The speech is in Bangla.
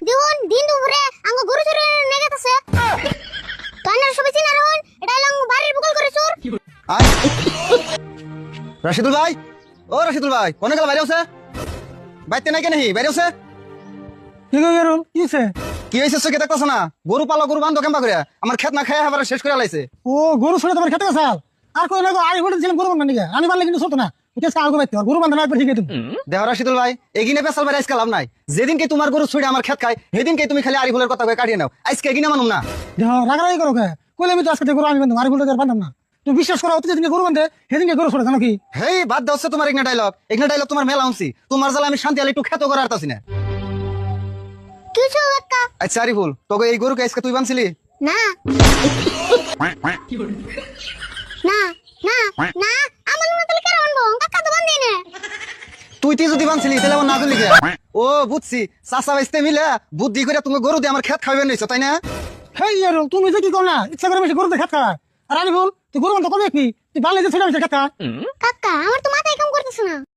দেখুন দিন দুপুরে আঙ্গ গরু চুরি নিয়ে গেছে তো আনার সবাই চিনা রহন এটা লং বাড়ির বগল করে চোর আয় রাশিদুল ভাই, ও রাশিদুল ভাই, কোনে গেল? বাইরে আছে? বাইতে নাই কেন? বাইরে আছে? কি করুন কিছে? কি হয়েছে চোখে দেখতেছ না? গরু পালো, গরু বান্ধব কেমবা করে আমার খেত না খায় আবার শেষ করে লাইছে। ও গরু শুনে তোমার খেতে গেছাল আর কই লাগো আই হোটেল ছিলাম গরু বান্ধা নিকে আমি বানলে কিন্তু চলতো না এটা আগে বাইতে গরু বান্ধা না ঠিক আছে তুমি দেহ রাশিদুল ভাই, এগিনে পেছাল বাইরে আজকে লাভ নাই। যেদিনকে তোমার গরু ছুড়ে আমার খেত খায় সেদিনকে তুমি খালি আরি ফুলের কথা কয়ে কাটিয়ে নাও। আজকে এগিনে মানুম না। দেখ রাগারাগি করো কে কইলে আমি তো আজকে গরু আমি বান্ধব আর হোটেল বান্ধাম না তুমি বিশ্বাস করো অতি যেদিনকে গরু বান্ধে সেদিনকে গরু ছড়ে জানো কি? হেই বাদ দাও হচ্ছে তোমার এগনা ডায়লগ তোমার মেলা উনছি। তোমার জ্বালা আমি শান্তি আলি একটু খেত করে আরতাছি না। কিছু একটা আচ্ছা আরি ফুল, তোকে এই গরুকে আজকে তুই বানছিলি? না না না না আমার মতো কেন আনবো কাকা তো বান্ধি না তুই যদি বানছিলি তাহলে আমার না করলি কে? ও বুঝছি, চাচা বাইসতে মিলে বুদ্ধি করে তুমি গরু দিয়ে আমার খেত খাইবে নিছো, তাই না? হেই আর তুমি যে কি কর না ইচ্ছা করে বেশি গরু খেত খা আর আমি বল তুই গরু বান্ধা কবে কি তুই বানলে যে ছেড়ে খেত খা কাকা আমার তো মাথায় কাম করতেছ না